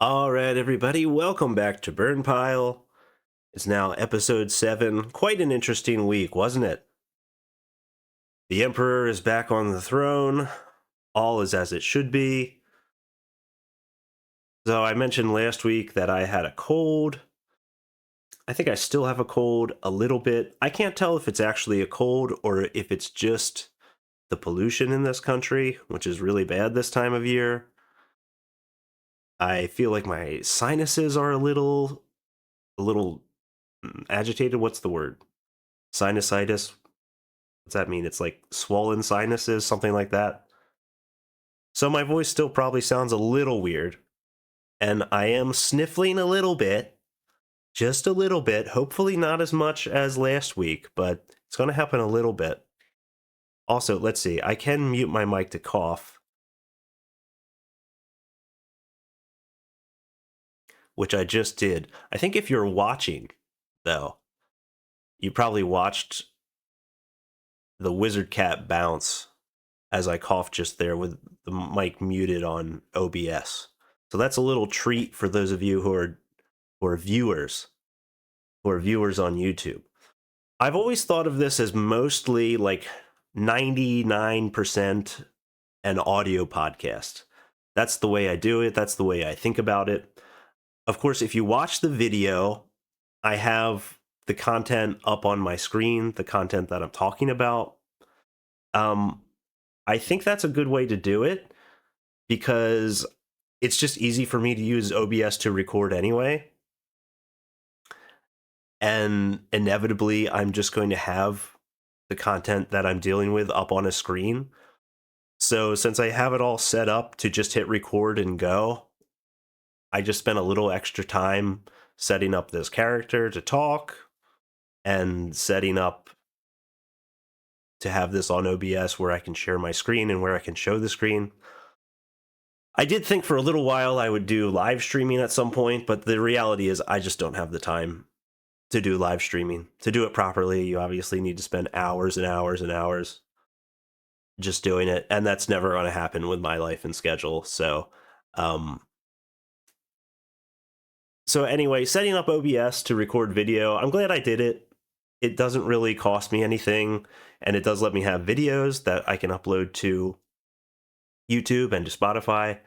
All right, everybody, welcome back to Burn Pile. It's now episode 7. Quite an interesting week, wasn't it? The Emperor is back on the throne. All is as it should be. So I mentioned last week that I had a cold. I think I still have a cold a little bit. I can't tell if it's actually a cold or if it's just the pollution in this country, which is really bad this time of year. I feel like my sinuses are a little agitated. What's the word? Sinusitis. What's that mean? It's like swollen sinuses, something like that. So my voice still probably sounds a little weird. And I am sniffling a little bit. Just a little bit. Hopefully not as much as last week, but it's going to happen a little bit. Also, let's see. I can mute my mic to cough, which I just did. I think if you're watching, though, you probably watched the wizard cat bounce as I coughed just there with the mic muted on OBS. So that's a little treat for those of you who are viewers on YouTube. I've always thought of this as mostly like 99% an audio podcast. That's the way I do it. That's the way I think about it. Of course, if you watch the video, I have the content up on my screen, the content that I'm talking about. I think that's a good way to do it because it's just easy for me to use OBS to record anyway. And inevitably, I'm just going to have the content that I'm dealing with up on a screen. So since I have it all set up to just hit record and go, I just spent a little extra time setting up this character to talk and setting up to have this on OBS where I can share my screen and where I can show the screen. I did think for a little while I would do live streaming at some point, but the reality is I just don't have the time to do live streaming. To do it properly, you obviously need to spend hours and hours and hours just doing it, and that's never going to happen with my life and schedule. So anyway, setting up OBS to record video, I'm glad I did it. It doesn't really cost me anything, and it does let me have videos that I can upload to YouTube and to Spotify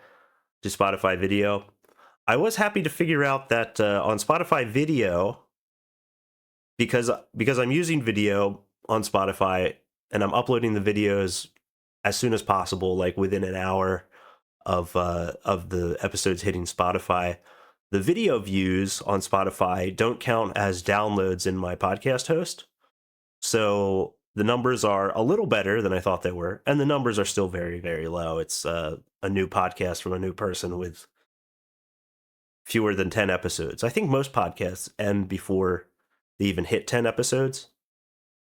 video. I was happy to figure out that on Spotify video, because I'm using video on Spotify and I'm uploading the videos as soon as possible, like within an hour of the episodes hitting Spotify, the video views on Spotify don't count as downloads in my podcast host. So the numbers are a little better than I thought they were, and the numbers are still very, very low. It's a new podcast from a new person with fewer than 10 episodes. I think most podcasts end before they even hit 10 episodes.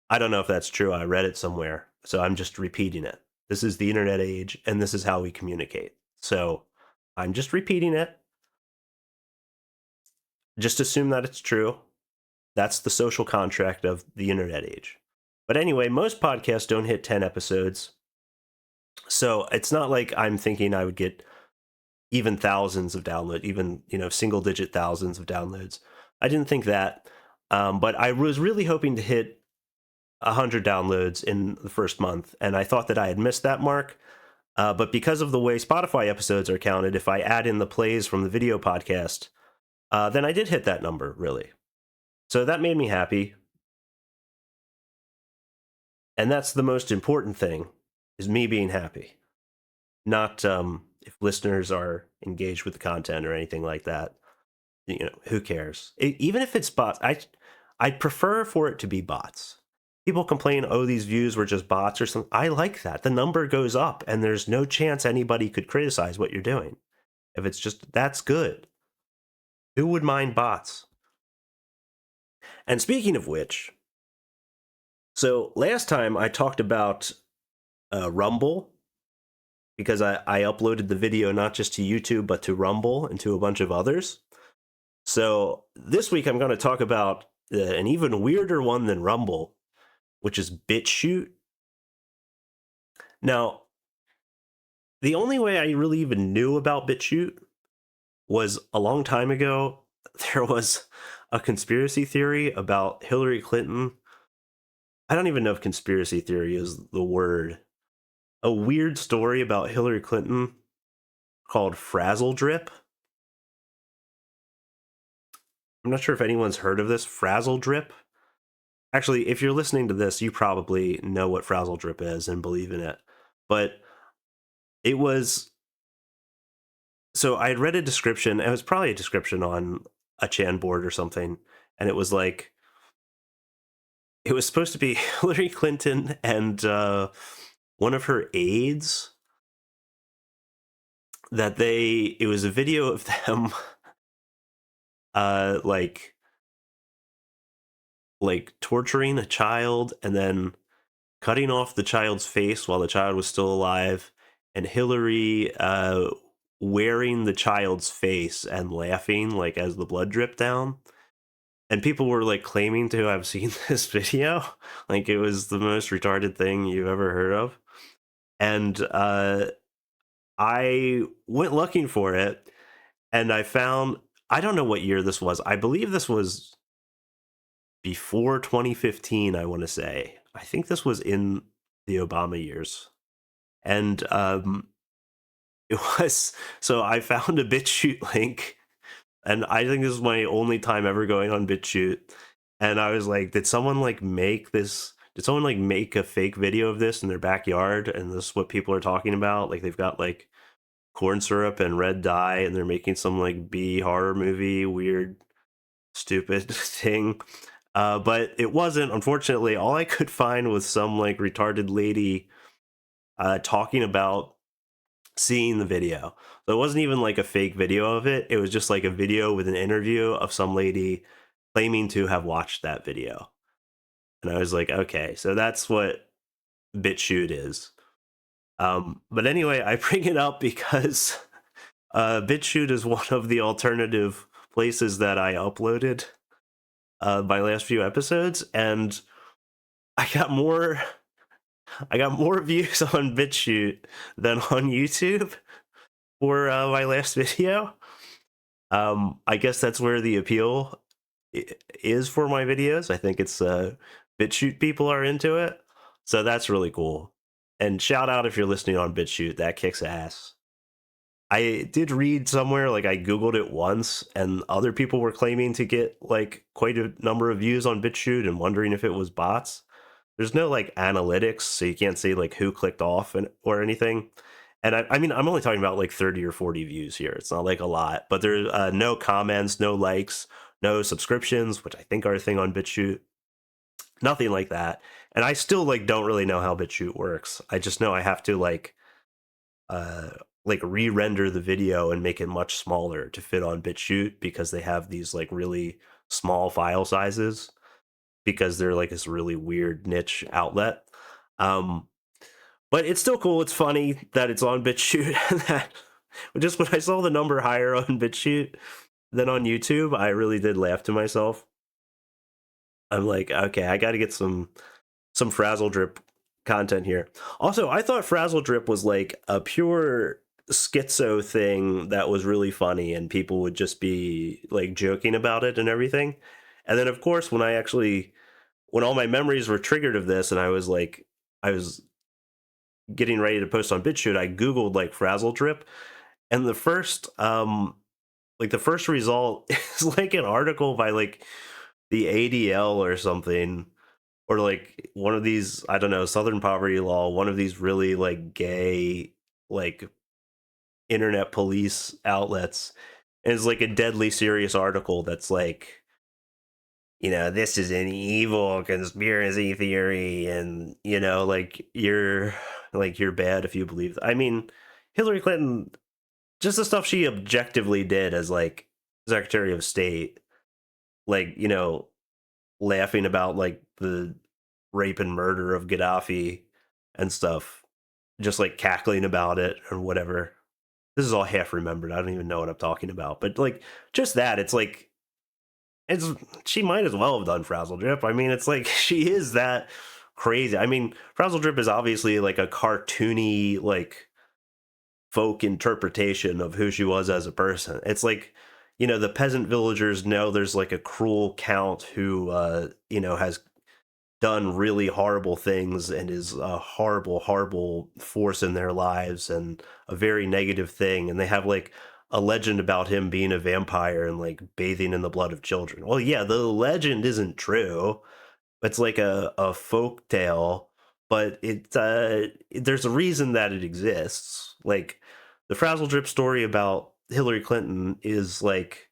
I don't know if that's true. I read it somewhere, so I'm just repeating it. This is the internet age, and this is how we communicate. So I'm just repeating it. Just assume that it's true. That's the social contract of the internet age. But anyway, most podcasts don't hit 10 episodes. So it's not like I'm thinking I would get even thousands of downloads, even, single digit thousands of downloads. I didn't think that. But I was really hoping to hit 100 downloads in the first month. And I thought that I had missed that mark. But because of the way Spotify episodes are counted, if I add in the plays from the video podcast, then I did hit that number, really. So that made me happy. And that's the most important thing, is me being happy. Not if listeners are engaged with the content or anything like that. Who cares? Even if it's bots, I'd prefer for it to be bots. People complain, oh, these views were just bots or something. I like that. The number goes up, and there's no chance anybody could criticize what you're doing. If it's just, that's good. Who would mind bots? And speaking of which, so last time I talked about Rumble, because I uploaded the video not just to YouTube, but to Rumble and to a bunch of others. So this week I'm going to talk about an even weirder one than Rumble, which is Bitchute. Now, the only way I really even knew about Bitchute was a long time ago. There was a conspiracy theory about Hillary Clinton. I don't even know if conspiracy theory is the word. A weird story about Hillary Clinton called Frazzle Drip. I'm not sure if anyone's heard of this. Frazzle Drip. Actually, if you're listening to this, you probably know what Frazzle Drip is and believe in it. But it was, so I had read a description. It was probably a description on a Chan board or something. And it was like, it was supposed to be Hillary Clinton and one of her aides, that it was a video of them like torturing a child and then cutting off the child's face while the child was still alive, and Hillary wearing the child's face and laughing like as the blood dripped down. And people were like claiming to have seen this video, like it was the most retarded thing you've ever heard of. And I went looking for it, and I found, I don't know what year this was. I believe this was before 2015, I want to say. I think this was in the Obama years. And it was, so I found a BitChute link, and I think this is my only time ever going on BitChute. And I was like, did someone like make this? Did someone like make a fake video of this in their backyard? And this is what people are talking about. Like they've got like corn syrup and red dye, and they're making some like B horror movie, weird, stupid thing. But it wasn't, unfortunately. All I could find was some like retarded lady talking about seeing the video. So it wasn't even like a fake video of it. It was just like a video with an interview of some lady claiming to have watched that video. And I was like, okay, so that's what BitChute is. But anyway, I bring it up because BitChute is one of the alternative places that I uploaded my last few episodes, and I got more views on BitChute than on YouTube for my last video. I guess that's where the appeal is for my videos. I think it's BitChute people are into it, so that's really cool. And shout out if you're listening on BitChute, that kicks ass. I did read somewhere, like I googled it once, and other people were claiming to get like quite a number of views on BitChute and wondering if it was bots. There's no like analytics, so you can't see like who clicked off or anything. And I mean, I'm only talking about like 30 or 40 views here. It's not like a lot, but there's no comments, no likes, no subscriptions, which I think are a thing on BitChute. Nothing like that. And I still like don't really know how BitChute works. I just know I have to uh like re-render the video and make it much smaller to fit on BitChute, because they have these like really small file sizes, because they're like this really weird niche outlet. Um, but it's still cool. It's funny that it's on BitChute. And that just when I saw the number higher on BitChute than on YouTube, I really did laugh to myself. I'm like, okay, I got to get some Frazzle Drip content here. Also, I thought Frazzle Drip was like a pure schizo thing that was really funny, and people would just be like joking about it and everything. And then, of course, when all my memories were triggered of this, and I was getting ready to post on BitChute, I googled like Frazzle Drip, and the first result is like an article by like the ADL or something, or like one of these, I don't know, Southern Poverty Law, one of these really like gay like internet police outlets. And it's like a deadly serious article that's like, you know, this is an evil conspiracy theory, and you know, like you're bad if you believe I mean, Hillary Clinton, just the stuff she objectively did as like Secretary of State, like, you know, laughing about like the rape and murder of Gaddafi and stuff, just like cackling about it or whatever. This is all half remembered. I don't even know what I'm talking about, but like just that, it's like it's she might as well have done Frazzle Drip. I mean, it's like she is that crazy. I mean, Frazzle Drip is obviously like a cartoony, like folk interpretation of who she was as a person. It's like, you know, the peasant villagers know there's like a cruel count who, you know, has done really horrible things and is a horrible, horrible force in their lives and a very negative thing. And they have like a legend about him being a vampire and like bathing in the blood of children. Well, yeah, the legend isn't true. It's like a folk tale, but there's a reason that it exists. Like the Frazzle Drip story about Hillary Clinton is like,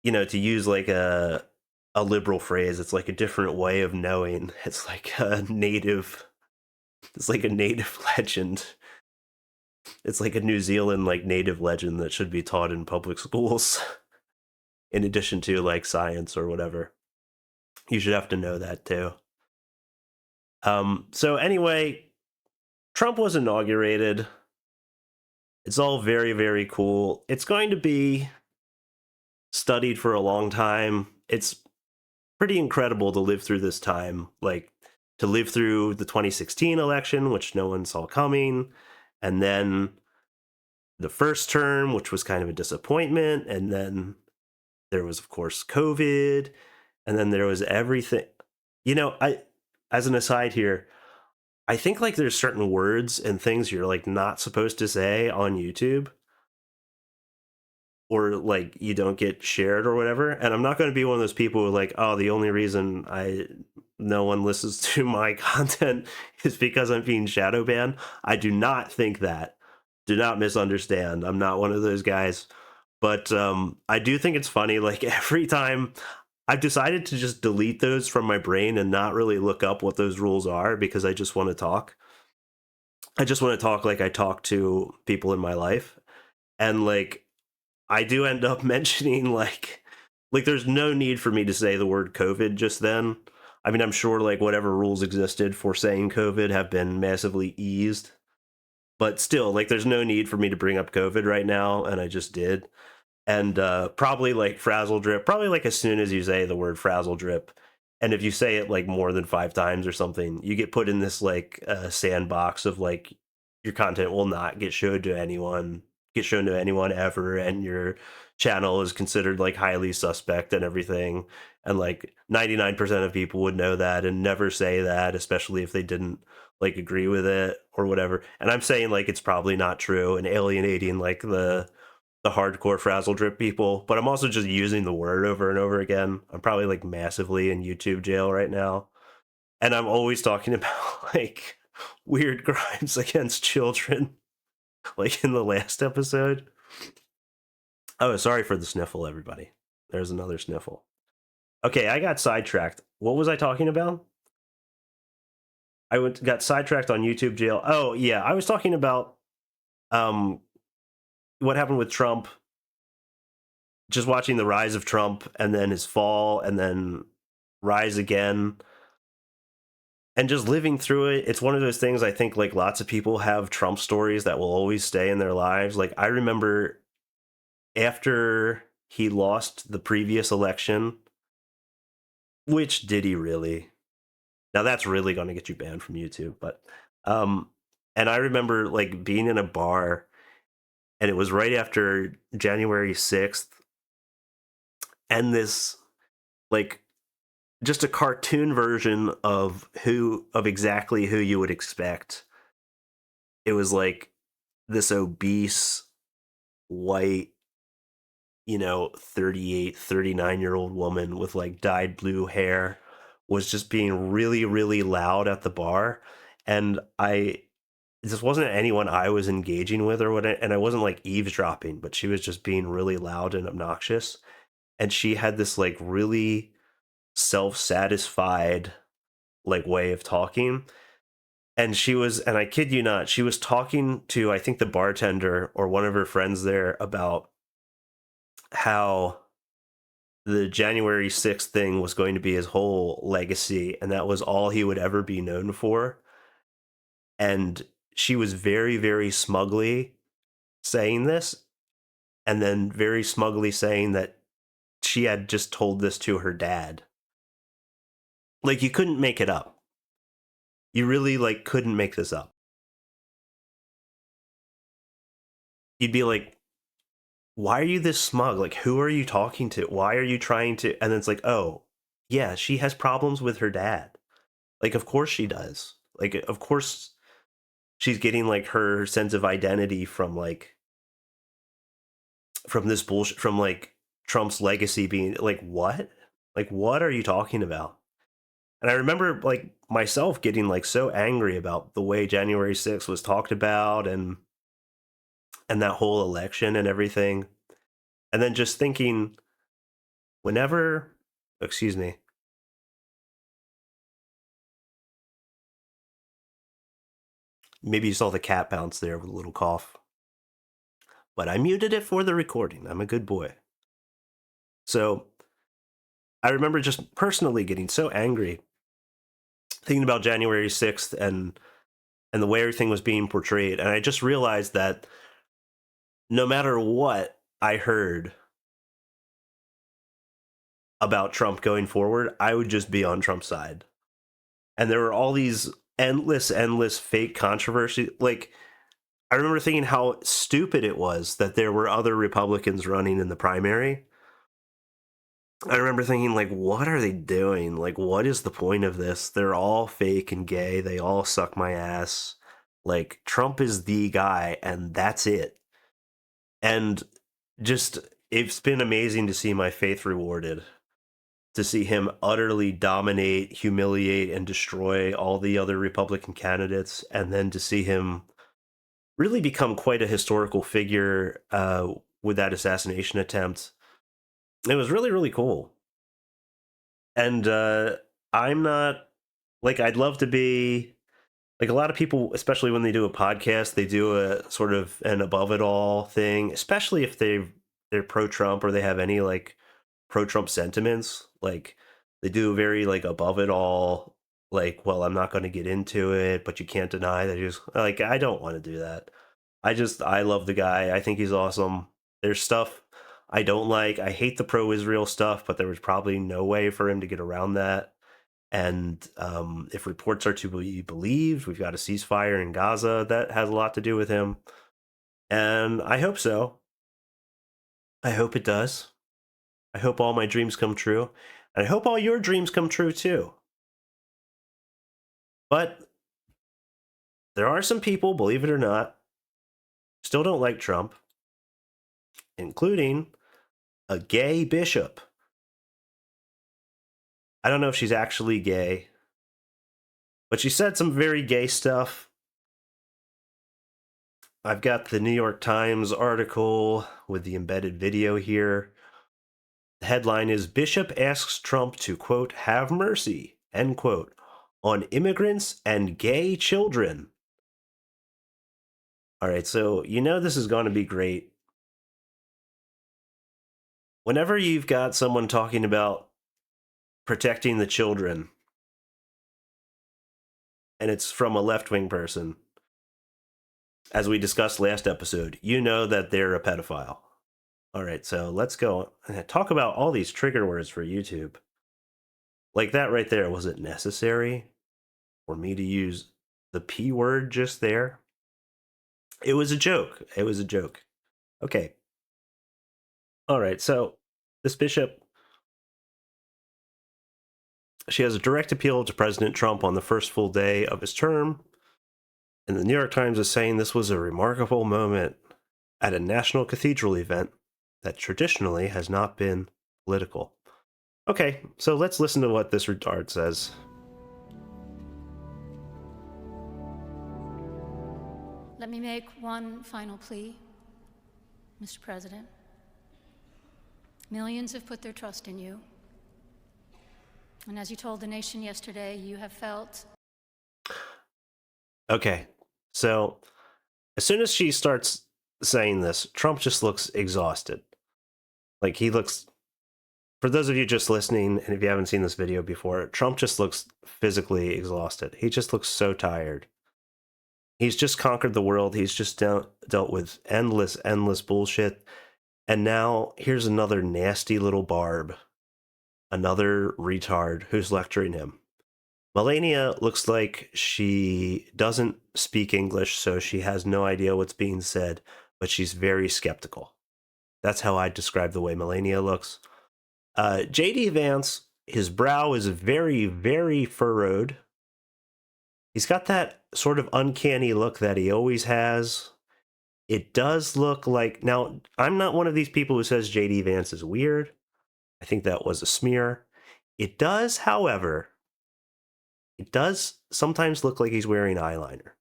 you know, to use like a liberal phrase, it's like a different way of knowing. It's like a native, it's like a native legend. It's like a New Zealand like native legend that should be taught in public schools in addition to like science or whatever. You should have to know that too. So anyway, Trump was inaugurated. It's all very, very cool. It's going to be studied for a long time. It's pretty incredible to live through this time, like to live through the 2016 election, which no one saw coming, and then the first term, which was kind of a disappointment, and then there was, of course, COVID, and then there was everything. You know, as an aside here, I think like there's certain words and things you're like not supposed to say on YouTube or like you don't get shared or whatever. And I'm not going to be one of those people who like, oh, the only reason no one listens to my content is because I'm being shadow banned. I do not think that. Do not misunderstand. I'm not one of those guys. But I do think it's funny. Like every time I've decided to just delete those from my brain and not really look up what those rules are because I just want to talk. I just want to talk like I talk to people in my life. And like I do end up mentioning like there's no need for me to say the word COVID just then. I mean, I'm sure like whatever rules existed for saying COVID have been massively eased, but still like there's no need for me to bring up COVID right now, and I just did. And probably like Frazzle Drip, probably like as soon as you say the word Frazzle Drip, and if you say it like more than 5 times or something, you get put in this like sandbox of like your content will not get shown to anyone ever, and your channel is considered like highly suspect and everything. And like 99% of people would know that and never say that, especially if they didn't like agree with it or whatever. And I'm saying like it's probably not true and alienating like the hardcore Frazzle Drip people, but I'm also just using the word over and over again. I'm probably like massively in YouTube jail right now. And I'm always talking about like weird crimes against children, like in the last episode. Oh, sorry for the sniffle, everybody. There's another sniffle. Okay, I got sidetracked. What was I talking about? Got sidetracked on YouTube jail. Oh, yeah, I was talking about um what happened with Trump, just watching the rise of Trump and then his fall and then rise again and just living through it. It's one of those things. I think like lots of people have Trump stories that will always stay in their lives. Like I remember after he lost the previous election, which did he really? Now that's really going to get you banned from YouTube, but um and I remember like being in a bar and it was right after January 6th, and this like just a cartoon version of exactly who you would expect. It was like this obese white, you know, 38, 39-year-old woman with like dyed blue hair was just being really, really loud at the bar. And this wasn't anyone I was engaging with or what, and I wasn't like eavesdropping, but she was just being really loud and obnoxious. And she had this like really self-satisfied like way of talking. And I kid you not, she was talking to, I think, the bartender or one of her friends there about how the January 6th thing was going to be his whole legacy, and that was all he would ever be known for. And she was very, very smugly saying this, and then very smugly saying that she had just told this to her dad. Like, you couldn't make it up. You really, like, couldn't make this up. You'd be like, why are you this smug? Like, who are you talking to? Why are you trying to? And then it's like, oh, yeah, she has problems with her dad. Like, of course she does. Like, of course she's getting, like, her sense of identity from, like, from this bullshit, from, like, Trump's legacy being, like, what? Like, what are you talking about? And I remember, like, myself getting, like, so angry about the way January 6th was talked about and that whole election and everything. And then just thinking, whenever, excuse me, maybe you saw the cat bounce there with a little cough, but I muted it for the recording. I'm a good boy. So I remember just personally getting so angry thinking about January 6th and the way everything was being portrayed. And I just realized that no matter what I heard about Trump going forward, I would just be on Trump's side. And there were all these endless fake controversy. Like, I remember thinking how stupid it was that there were other Republicans running in the primary. I remember thinking, like, what are they doing? Like, what is the point of this? They're all fake and gay. They all suck my ass. Like, Trump is the guy, and that's it. And just, it's been amazing to see my faith rewarded, to see him utterly dominate, humiliate, and destroy all the other Republican candidates, and then to see him really become quite a historical figure with that assassination attempt. It was really, really cool. And I'm not, like, I'd love to be, like, a lot of people, especially when they do a podcast, they do a sort of an above it all thing, especially if they're pro Trump or they have any, like, pro Trump sentiments. Like, they do a very, like, above it all, like, well, I'm not going to get into it, but you can't deny that he's, like, I don't want to do that. I love the guy. I think he's awesome. There's stuff I don't like. I hate the pro Israel stuff, but there was probably no way for him to get around that. And if reports are to be believed, we've got a ceasefire in Gaza that has a lot to do with him. And I hope so. I hope it does. I hope all my dreams come true. And I hope all your dreams come true too. But there are some people, believe it or not, still don't like Trump, including a gay bishop. I don't know if she's actually gay, but she said some very gay stuff. I've got the New York Times article with the embedded video here. The headline is Bishop asks Trump to, quote, have mercy, end quote, on immigrants and gay children. All right, so you know this is going to be great. Whenever you've got someone talking about protecting the children, and it's from a left-wing person, as we discussed last episode, you know that they're a pedophile. All right, so let's go and talk about all these trigger words for YouTube. Like that right there, was it necessary for me to use the P word just there? It was a joke. It was a joke. Okay. All right, so this bishop, she has a direct appeal to President Trump on the first full day of his term. And the New York Times is saying this was a remarkable moment at a national cathedral event that traditionally has not been political. Okay, so let's listen to what this retard says. Let me make one final plea, Mr. President. Millions have put their trust in you. And as you told the nation yesterday, you have felt... Okay, so as soon as she starts saying this, Trump just looks exhausted. Like, he looks For those of you just listening, and if you haven't seen this video before, Trump just looks physically exhausted. He just looks so tired. He's just conquered the world. He's just dealt with endless bullshit. And now here's another nasty little barb, another retard who's lecturing him. Melania looks like she doesn't speak English, so she has no idea what's being said, but she's very skeptical. That's how I describe the way Melania looks. JD Vance, his brow is very furrowed. He's got that sort of uncanny look that he always has. It does look like, now, I'm not one of these people who says JD Vance is weird. I think that was a smear. It does, however, it does sometimes look like he's wearing eyeliner.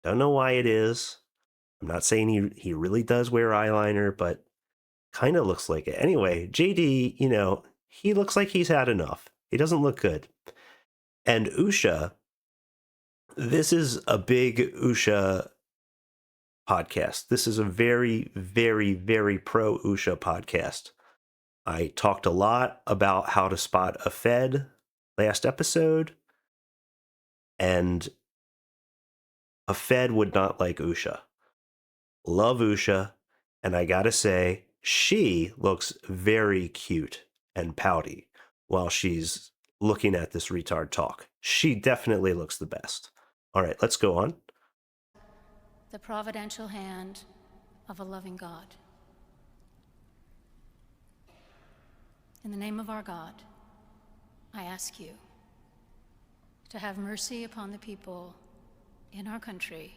Don't know why it is. I'm not saying he really does wear eyeliner, but kind of looks like it. Anyway, JD, he looks like he's had enough. He doesn't look good. And Usha, this is a big Usha podcast. This is a very pro Usha podcast. I talked a lot about how to spot a Fed last episode, and a Fed would not like Usha. Love Usha, and I gotta say, she looks very cute and pouty while she's looking at this retard talk. She definitely looks the best. All right, let's go on. the providential hand of a loving God. In the name of our God, I ask you to have mercy upon the people in our country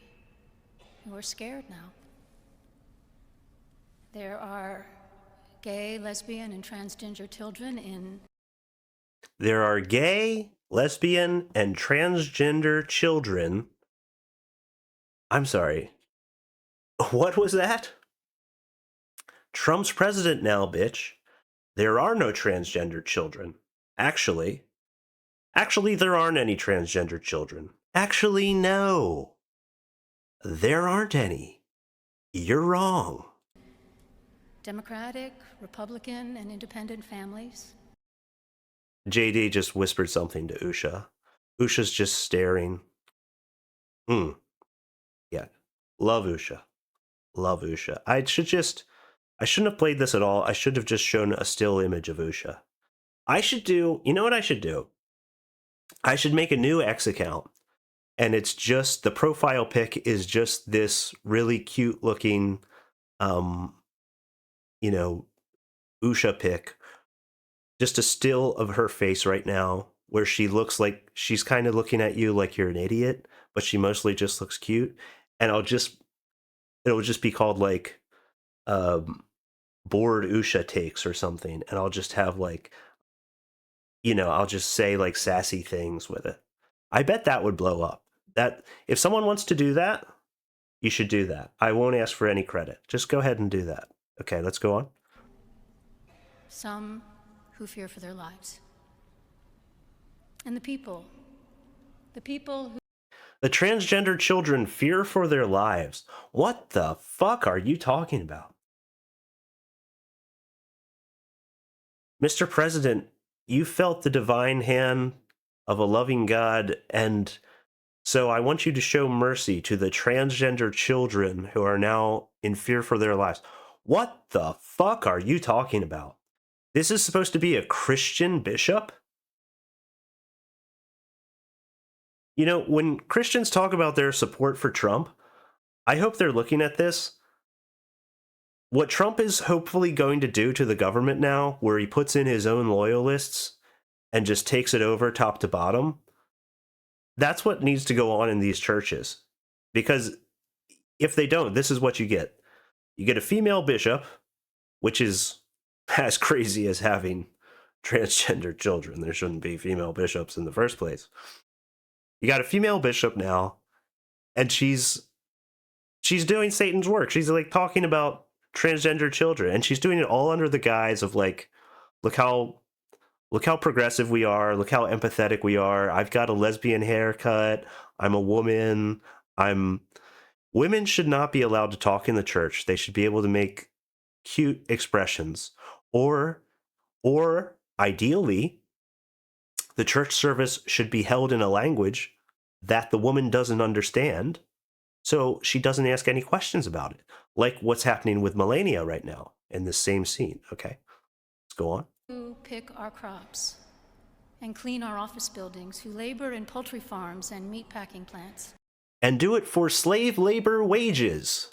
who are scared now. There are gay, lesbian, and transgender children in... There are gay, lesbian, and transgender children. I'm sorry. What was that? Trump's president now, bitch. There are no transgender children. Actually, there aren't any transgender children. Actually, no. There aren't any. You're wrong. Democratic, Republican, and independent families. JD just whispered something to Usha. Usha's just staring. Yeah. Love Usha. Love Usha. I shouldn't have played this at all. I should have just shown a still image of Usha. You know what I should do? I should make a new X account, and it's just, the profile pic is just this really cute looking, Usha pic. Just a still of her face right now, where she looks like she's kind of looking at you like you're an idiot, but she mostly just looks cute. And it'll just be called like, bored Usha takes or something, and I'll just have like, I'll just say like sassy things with it. I bet that would blow up. That if someone wants to do that, you should do that. I won't ask for any credit. Just go ahead and do that. Okay, let's go on. Some who fear for their lives. And the people who... The transgender children fear for their lives. What the fuck are you talking about? Mr. President, you felt the divine hand of a loving God, and so I want you to show mercy to the transgender children who are now in fear for their lives. What the fuck are you talking about? This is supposed to be a Christian bishop? When Christians talk about their support for Trump, I hope they're looking at this. What Trump is hopefully going to do to the government now, where he puts in his own loyalists and just takes it over top to bottom, that's what needs to go on in these churches. Because if they don't, this is what you get. You get a female bishop, which is as crazy as having transgender children. There shouldn't be female bishops in the first place. You got a female bishop now, and she's doing Satan's work. She's like talking about transgender children, and she's doing it all under the guise of like, look how progressive we are, look how empathetic we are. I've got a lesbian haircut. I'm a woman. Women should not be allowed to talk in the church. They should be able to make cute expressions, or Or ideally, the church service should be held in a language that the woman doesn't understand, so she doesn't ask any questions about it, like what's happening with Melania right now in this same scene. Okay, let's go on. Who pick our crops and clean our office buildings, who labor in poultry farms and meat packing plants. And do it for slave labor wages.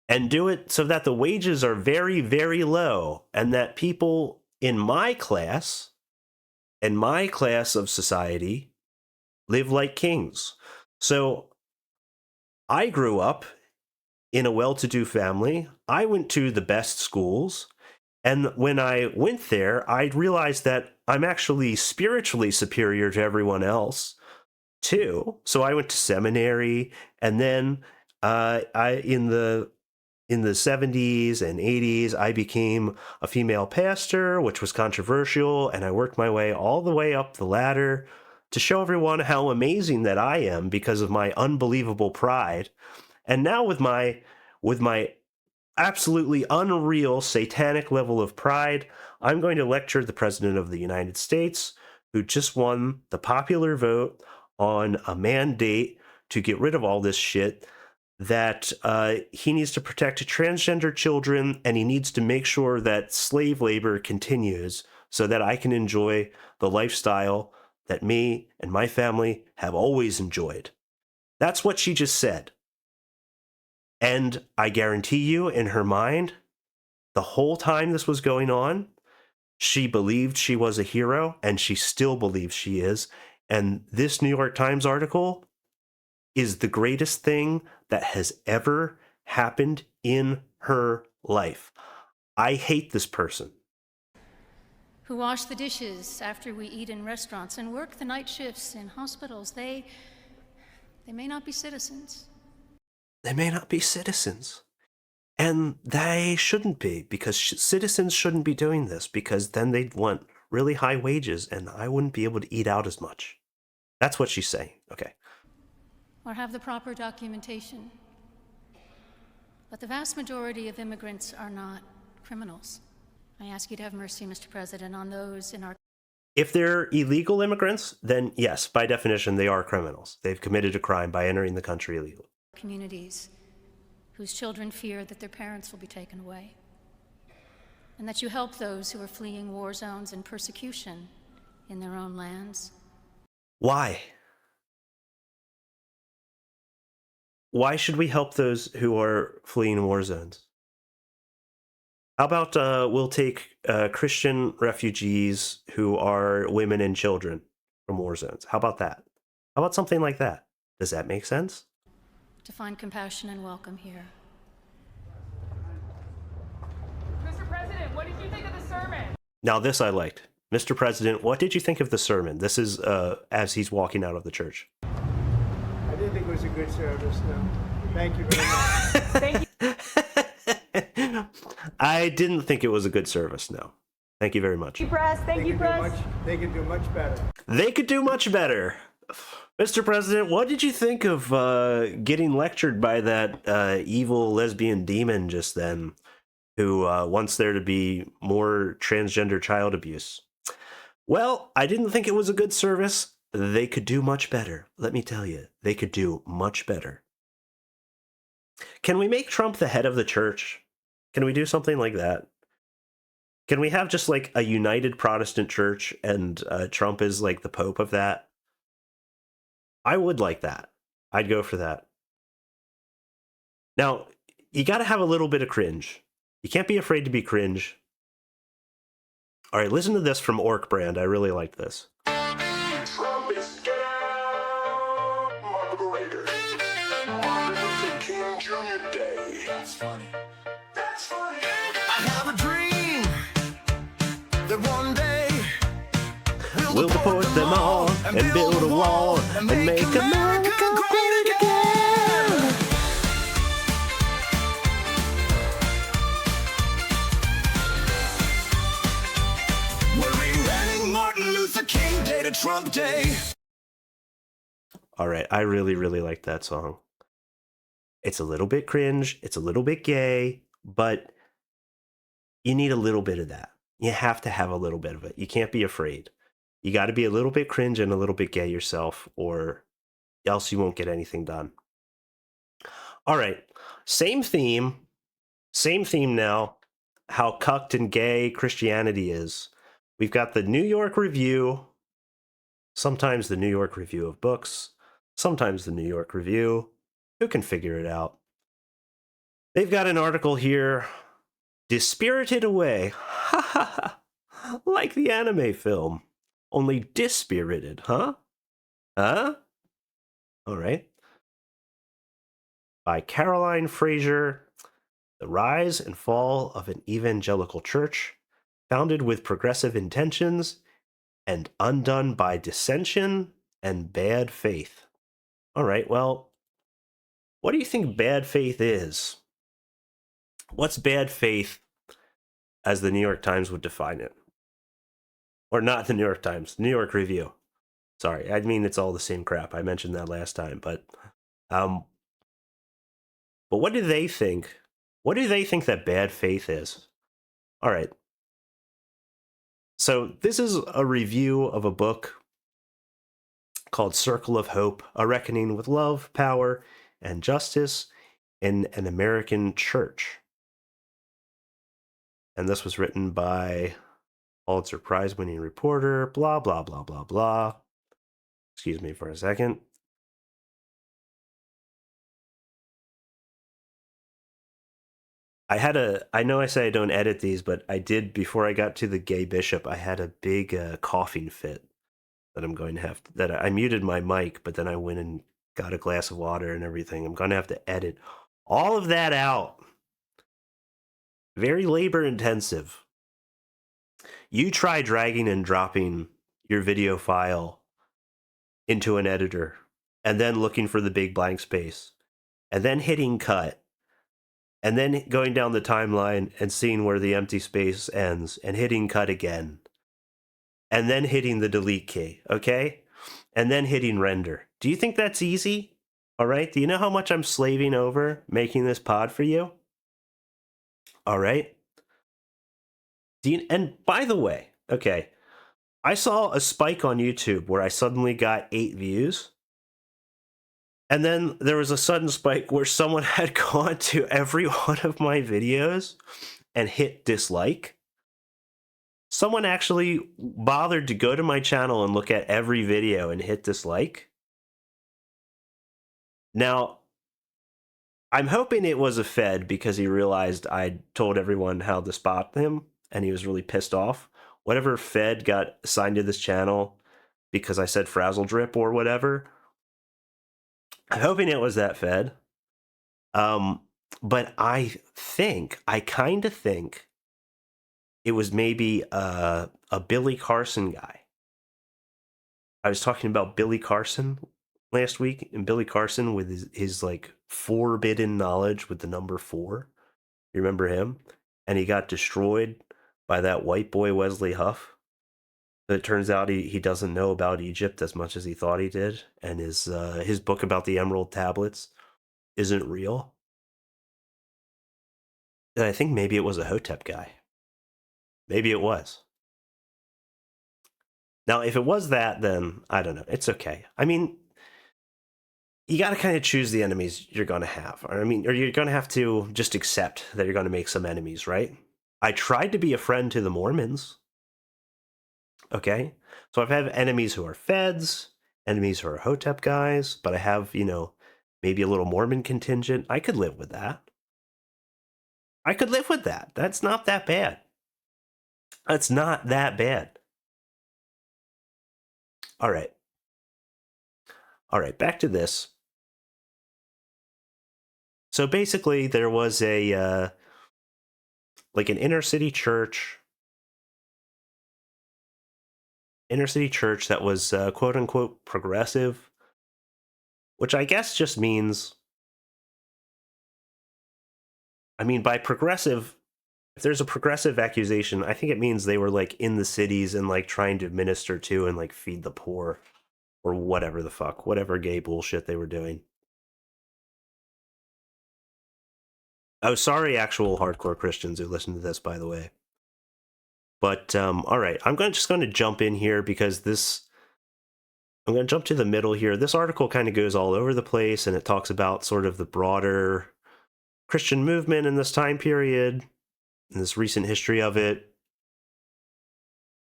And do it so that the wages are very, very low, and that people in my class of society, live like kings. So I grew up in a well-to-do family. I went to the best schools. And when I went there, I realized that I'm actually spiritually superior to everyone else, too. So I went to seminary, and then in the 70s and 80s, I became a female pastor, which was controversial, and I worked my way all the way up the ladder to show everyone how amazing that I am because of my unbelievable pride. And now with my absolutely unreal satanic level of pride, I'm going to lecture the President of the United States, who just won the popular vote on a mandate to get rid of all this shit, that he needs to protect transgender children, and he needs to make sure that slave labor continues so that I can enjoy the lifestyle that me and my family have always enjoyed. That's what she just said. And I guarantee you, in her mind, the whole time this was going on, she believed she was a hero, and she still believes she is. And this New York Times article is the greatest thing that has ever happened in her life. I hate this person. Who wash the dishes after we eat in restaurants and work the night shifts in hospitals. They may not be citizens. They may not be citizens. And they shouldn't be, because citizens shouldn't be doing this, because then they'd want really high wages and I wouldn't be able to eat out as much. That's what she's saying. Okay. Or have the proper documentation. But the vast majority of immigrants are not criminals. I ask you to have mercy, Mr. President, on those in our... If they're illegal immigrants, then yes, by definition, they are criminals. They've committed a crime by entering the country illegally. Communities whose children fear that their parents will be taken away. And that you help those who are fleeing war zones and persecution in their own lands. Why? Why should we help those who are fleeing war zones? How about we'll take Christian refugees who are women and children from war zones? How about that? How about something like that? Does that make sense? To find compassion and welcome here. Mr. President, what did you think of the sermon? Now this I liked. Mr. President, what did you think of the sermon? This is as he's walking out of the church. I didn't think it was a good service, no. Thank you very much. Thank you. I didn't think it was a good service, no. Thank you very much. Press. Thank you, Press. They can do much better. They could do much better. Mr. President, what did you think of getting lectured by that evil lesbian demon just then, who wants there to be more transgender child abuse? Well, I didn't think it was a good service. They could do much better. Let me tell you, they could do much better. Can we make Trump the head of the church? Can we do something like that? Can we have just like a united Protestant church and Trump is like the Pope of that? I would like that. I'd go for that. Now, you got to have a little bit of cringe. You can't be afraid to be cringe. All right, listen to this from Orc Brand. I really like this. Trump is scared, moderator. Martin Luther King Jr. Day. That's funny. That's funny. I have a dream that one day We'll deport them all and build a wall and make America great again. We're rewriting Martin Luther King Day to Trump Day. All right, I really, really like that song. It's a little bit cringe, it's a little bit gay, but you need a little bit of that. You have to have a little bit of it. You can't be afraid. You got to be a little bit cringe and a little bit gay yourself, or else you won't get anything done. All right, same theme now. How cucked and gay Christianity is. We've got the New York Review, sometimes the New York Review of Books, sometimes the New York Review. Who can figure it out? They've got an article here, Dispirited Away. Ha ha ha. Like the anime film, only dispirited, huh? Huh? All right. By Caroline Fraser, The Rise and Fall of an Evangelical Church, founded with progressive intentions and undone by dissension and bad faith. All right, well, what do you think bad faith is? What's bad faith as the New York Times would define it? Or not the New York Times, New York Review. Sorry, I mean, it's all the same crap. I mentioned that last time, but what do they think? What do they think that bad faith is? All right. So this is a review of a book called Circle of Hope, A Reckoning with Love, Power, and Justice in an American Church. And this was written by Pulitzer Prize-winning reporter, blah, blah, blah, blah, blah. Excuse me for a second. I know I say I don't edit these, but I did, before I got to the gay bishop, I had a big coughing fit that I'm going to have to, that I muted my mic, but then I went and got a glass of water and everything. I'm going to have to edit all of that out. Very labor intensive. You try dragging and dropping your video file into an editor and then looking for the big blank space and then hitting cut and then going down the timeline and seeing where the empty space ends and hitting cut again and then hitting the delete key, okay? And then hitting render. Do you think that's easy? All right. Do you know how much I'm slaving over making this pod for you? All right. And by the way, okay, I saw a spike on YouTube where I suddenly got 8 views. And then there was a sudden spike where someone had gone to every one of my videos and hit dislike. Someone actually bothered to go to my channel and look at every video and hit dislike. Now, I'm hoping it was a Fed because he realized I told everyone how to spot him and he was really pissed off. Whatever Fed got assigned to this channel because I said frazzle drip or whatever, I'm hoping it was that Fed. But I kind of think it was maybe a Billy Carson guy. I was talking about Billy Carson last week, and Billy Carson with his like forbidden knowledge with the number 4. You remember him? And he got destroyed by that white boy Wesley Huff. But it turns out he doesn't know about Egypt as much as he thought he did, and his book about the Emerald Tablets isn't real. And I think maybe it was a Hotep guy. Maybe it was. Now, if it was that, then I don't know. It's okay. I mean, you got to kind of choose the enemies you're going to have. Or you're going to have to just accept that you're going to make some enemies, right? I tried to be a friend to the Mormons. Okay? So I've had enemies who are Feds, enemies who are Hotep guys, but I have, maybe a little Mormon contingent. I could live with that. That's not that bad. That's not that bad. All right, back to this. So basically, there was an inner city church that was quote unquote progressive, which I guess just means, by progressive, if there's a progressive accusation, I think it means they were like in the cities and like trying to minister to and like feed the poor or whatever gay bullshit they were doing. Oh, sorry, actual hardcore Christians who listen to this, by the way. But all right, just going to jump in here because I'm going to jump to the middle here. This article kind of goes all over the place, and it talks about sort of the broader Christian movement in this time period, and this recent history of it,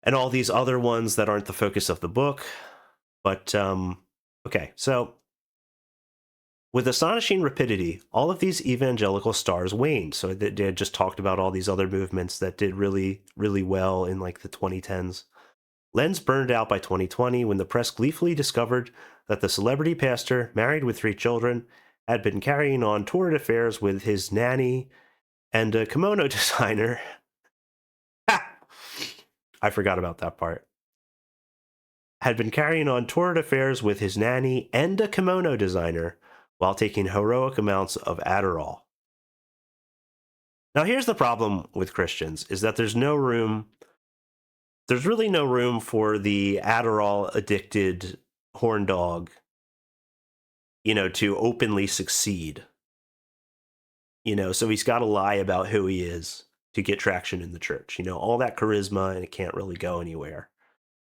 and all these other ones that aren't the focus of the book. But okay, so with astonishing rapidity, all of these evangelical stars waned. So they had just talked about all these other movements that did really, really well in like the 2010s. Lens burned out by 2020 when the press gleefully discovered that the celebrity pastor, married with 3 children, had been carrying on torrid affairs with his nanny and a kimono designer. I forgot about that part. Had been carrying on torrid affairs with his nanny and a kimono designer while taking heroic amounts of Adderall. Now, here's the problem with Christians, is that there's really no room for the Adderall addicted horn dog, to openly succeed. So he's got to lie about who he is to get traction in the church. All that charisma, and it can't really go anywhere.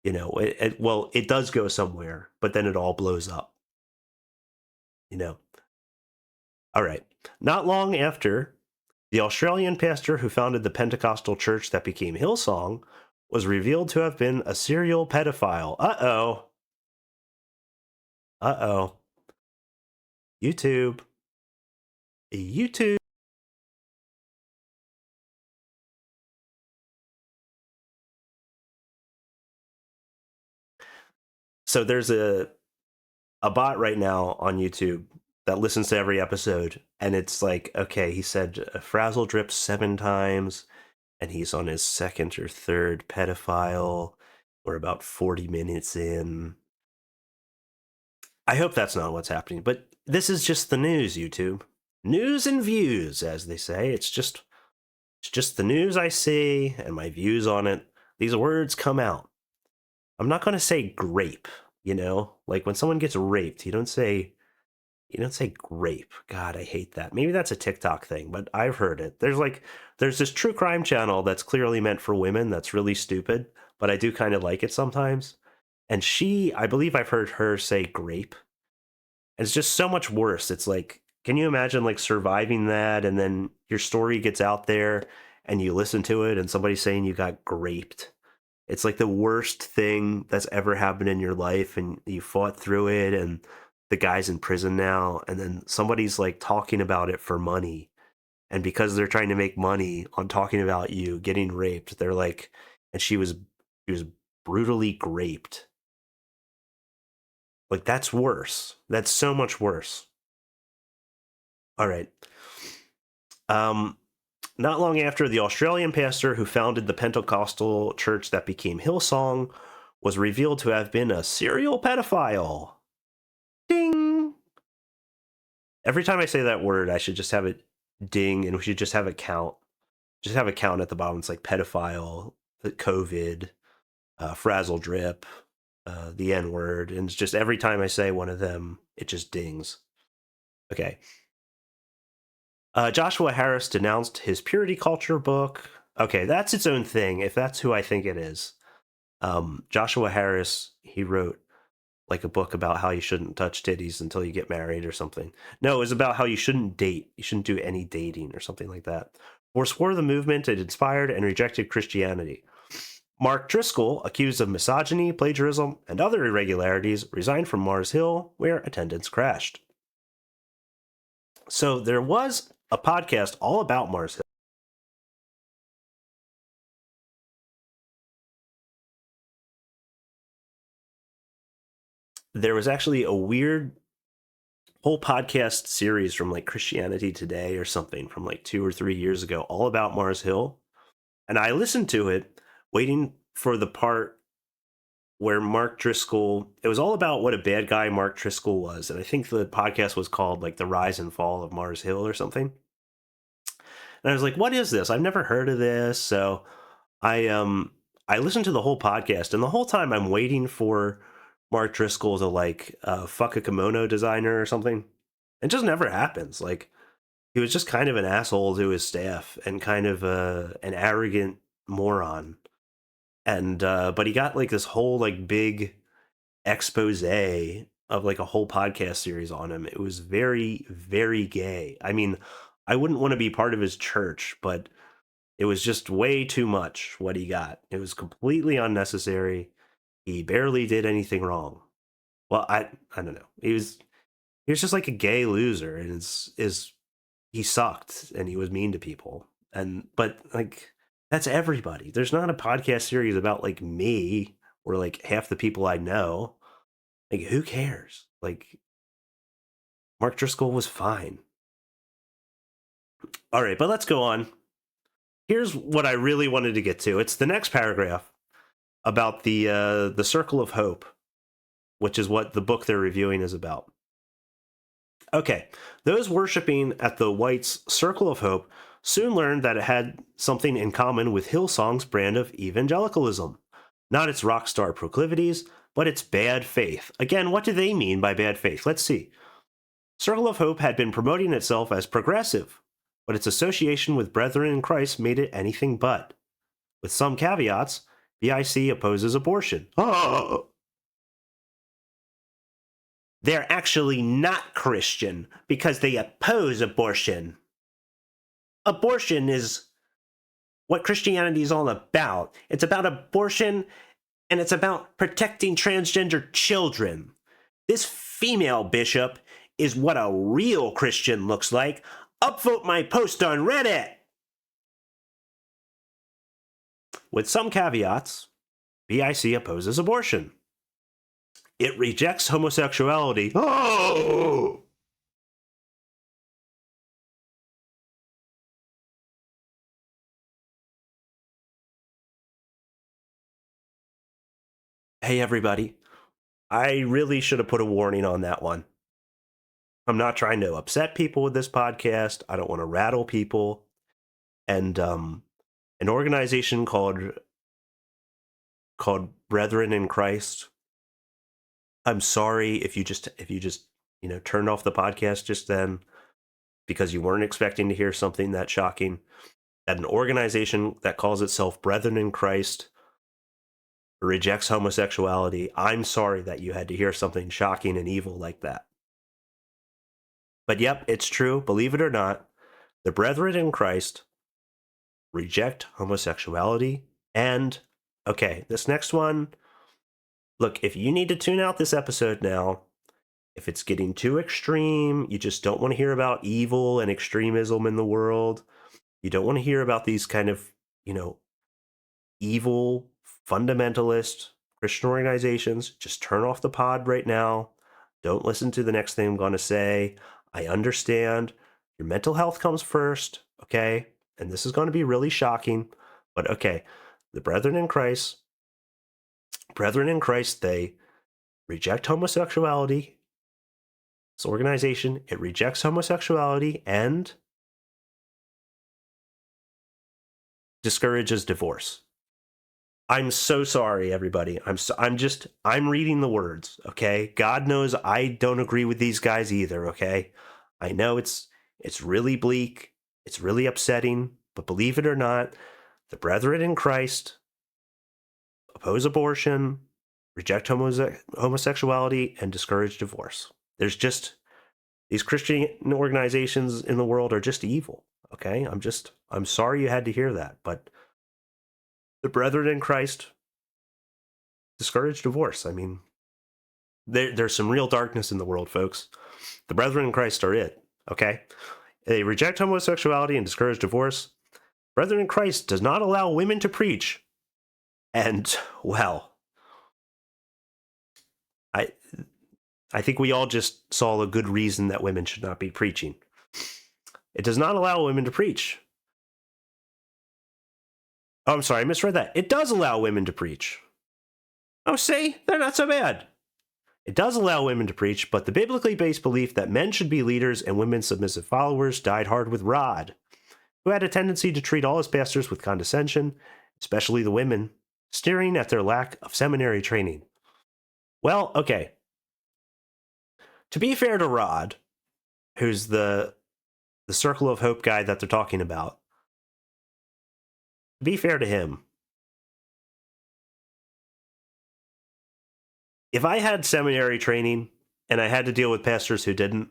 It does go somewhere, but then it all blows up. All right. Not long after, the Australian pastor who founded the Pentecostal church that became Hillsong was revealed to have been a serial pedophile. Uh-oh. Uh-oh. YouTube. YouTube. So there's a bot right now on YouTube that listens to every episode, and it's like, okay, he said frazzle drip 7 times, and he's on his 2nd or 3rd pedophile. We're about 40 minutes in. I hope that's not what's happening, but this is just the news, YouTube. News and views, as they say. It's just the news I see and my views on it. These words come out. I'm not going to say grape, like when someone gets raped, you don't say grape. God, I hate that. Maybe that's a TikTok thing, but I've heard it. There's this true crime channel that's clearly meant for women that's really stupid, but I do kind of like it sometimes. And I believe I've heard her say grape. And it's just so much worse. It's like, can you imagine like surviving that, and then your story gets out there and you listen to it and somebody's saying you got graped? It's like the worst thing that's ever happened in your life, and you fought through it, and the guy's in prison now, and then somebody's like talking about it for money. And because they're trying to make money on talking about you getting raped, they're like, and she was brutally graped. Like, that's worse. That's so much worse. All right. Not long after, the Australian pastor who founded the Pentecostal church that became Hillsong was revealed to have been a serial pedophile. Ding! Every time I say that word, I should just have it ding, and we should just have a count. Just have a count at the bottom. It's like pedophile, COVID, frazzle drip, the N-word, and it's just every time I say one of them, it just dings. Okay. Joshua Harris denounced his purity culture book. Okay, that's its own thing, if that's who I think it is. Joshua Harris, he wrote like a book about how you shouldn't touch titties until you get married or something. No, it was about how you shouldn't date. You shouldn't do any dating or something like that. Forswore the movement it inspired and rejected Christianity. Mark Driscoll, accused of misogyny, plagiarism, and other irregularities, resigned from Mars Hill, where attendance crashed. So there was a podcast all about Mars Hill. There was actually a weird whole podcast series from like Christianity Today or something from like 2 or 3 years ago, all about Mars Hill. And I listened to it waiting for the part where Mark Driscoll, it was all about what a bad guy Mark Driscoll was. And I think the podcast was called like The Rise and Fall of Mars Hill or something. And I was like, what is this? I've never heard of this. So I listened to the whole podcast, and the whole time I'm waiting for Mark Driscoll to like fuck a kimono designer or something. It just never happens. Like, he was just kind of an asshole to his staff and kind of an arrogant moron. And but he got like this whole like big expose of like a whole podcast series on him. It was very, very gay. I mean, I wouldn't want to be part of his church, but it was just way too much what he got. It was completely unnecessary. He barely did anything wrong. Well, I don't know. He was just like a gay loser, and is he sucked and he was mean to people. And but like that's everybody. There's not a podcast series about like me or like half the people I know. Like who cares? Like Mark Driscoll was fine. All right, but let's go on. Here's what I really wanted to get to. It's the next paragraph about the Circle of Hope, which is what the book they're reviewing is about. Okay, those worshiping at the Whites' Circle of Hope soon learned that it had something in common with Hillsong's brand of evangelicalism. Not its rock star proclivities, but its bad faith. Again, what do they mean by bad faith? Let's see. Circle of Hope had been promoting itself as progressive, but its association with Brethren in Christ made it anything but. With some caveats, BIC opposes abortion. Oh! They're actually not Christian because they oppose abortion. Abortion is what Christianity is all about. It's about abortion, and it's about protecting transgender children. This female bishop is what a real Christian looks like. Upvote my post on Reddit! With some caveats, BIC opposes abortion. It rejects homosexuality. Oh! Hey, everybody. I really should have put a warning on that one. I'm not trying to upset people with this podcast. I don't want to rattle people. And an organization called Brethren in Christ. I'm sorry if you just turned off the podcast just then because you weren't expecting to hear something that shocking. That an organization that calls itself Brethren in Christ rejects homosexuality. I'm sorry that you had to hear something shocking and evil like that. But yep, it's true. Believe it or not, the Brethren in Christ reject homosexuality. And okay, this next one. Look, if you need to tune out this episode now, if it's getting too extreme, you just don't want to hear about evil and extremism in the world, you don't want to hear about these kind of, evil, fundamentalist Christian organizations, just turn off the pod right now. Don't listen to the next thing I'm going to say. I understand. Your mental health comes first, okay? And this is going to be really shocking, but okay. The Brethren in Christ, they reject homosexuality. This organization, it rejects homosexuality and discourages divorce. I'm so sorry, everybody. I'm reading the words, okay? God knows I don't agree with these guys either, okay? I know it's really bleak, it's really upsetting, but believe it or not, the Brethren in Christ oppose abortion, reject homosexuality, and discourage divorce. There's just, these Christian organizations in the world are just evil, okay? I'm sorry you had to hear that, but the Brethren in Christ discourage divorce. I mean, there's some real darkness in the world, folks. The Brethren in Christ are it, okay? They reject homosexuality and discourage divorce. Brethren in Christ does not allow women to preach. And, well, I think we all just saw a good reason that women should not be preaching. It does not allow women to preach. Oh, I'm sorry, I misread that. It does allow women to preach. Oh, see? They're not so bad. It does allow women to preach, but the biblically based belief that men should be leaders and women submissive followers died hard with Rod, who had a tendency to treat all his pastors with condescension, especially the women, sneering at their lack of seminary training. Well, okay. To be fair to Rod, who's the the Circle of Hope guy that they're talking about, to be fair to him, if I had seminary training and I had to deal with pastors who didn't,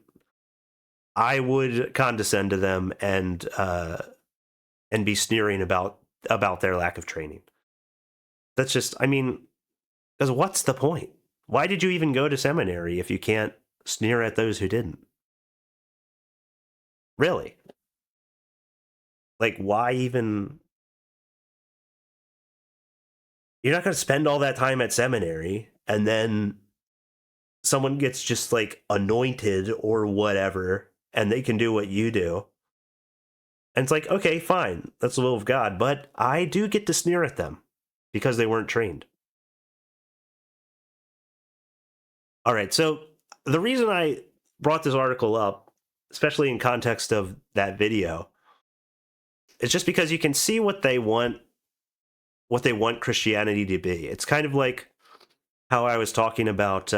I would condescend to them and be sneering about their lack of training. That's just, I mean, because what's the point? Why did you even go to seminary if you can't sneer at those who didn't? Really? Like, why even? You're not going to spend all that time at seminary and then someone gets just like anointed or whatever and they can do what you do. And it's like, okay, fine, that's the will of God, but I do get to sneer at them because they weren't trained. All right, so the reason I brought this article up, especially in context of that video, is just because you can see what they want Christianity to be. It's kind of like how I was talking about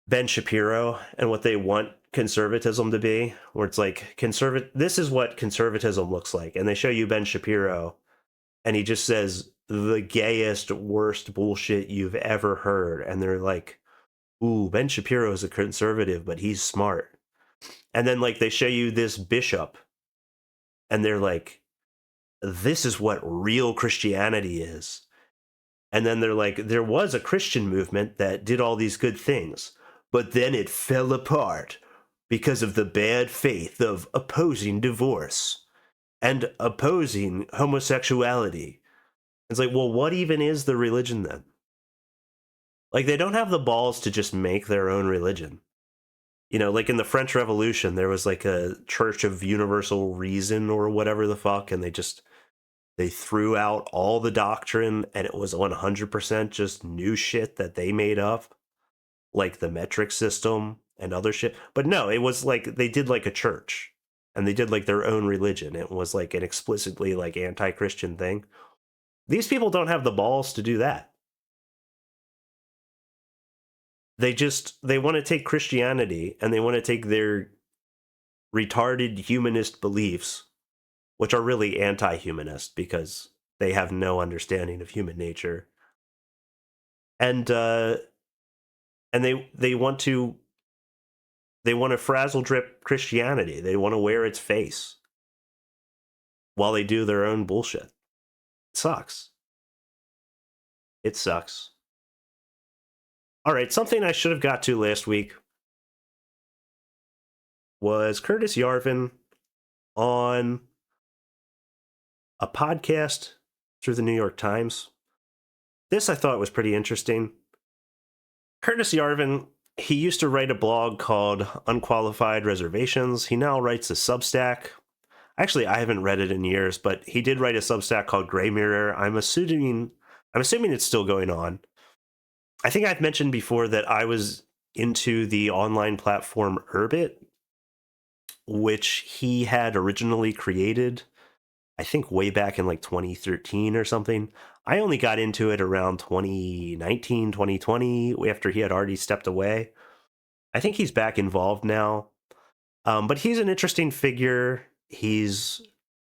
Ben Shapiro and what they want conservatism to be, where it's like this is what conservatism looks like, and they show you Ben Shapiro and he just says the gayest, worst bullshit you've ever heard, and they're like, ooh, Ben Shapiro is a conservative, but he's smart. And then like they show you this bishop and they're like, this is what real Christianity is. And then they're like, there was a Christian movement that did all these good things, but then it fell apart because of the bad faith of opposing divorce and opposing homosexuality. It's like, well, what even is the religion then? Like, they don't have the balls to just make their own religion. You know, like in the French Revolution, there was like a Church of Universal Reason or whatever the fuck, and they threw out all the doctrine, and it was 100% just new shit that they made up, like the metric system and other shit. But no, it was like they did like a church, and they did like their own religion. It was like an explicitly like anti-Christian thing. These people don't have the balls to do that. They want to take Christianity and they want to take their retarded humanist beliefs, which are really anti-humanist because they have no understanding of human nature. And they want to frazzle drip Christianity. They want to wear its face while they do their own bullshit. It sucks. It sucks. All right, something I should have got to last week was Curtis Yarvin on a podcast through the New York Times. This I thought was pretty interesting. Curtis Yarvin, he used to write a blog called Unqualified Reservations. He now writes a Substack. Actually, I haven't read it in years, but he did write a Substack called Gray Mirror. I'm assuming it's still going on. I think I've mentioned before that I was into the online platform Urbit, which he had originally created, I think way back in like 2013 or something. I only got into it around 2019, 2020, after he had already stepped away. I think he's back involved now. But he's an interesting figure. He's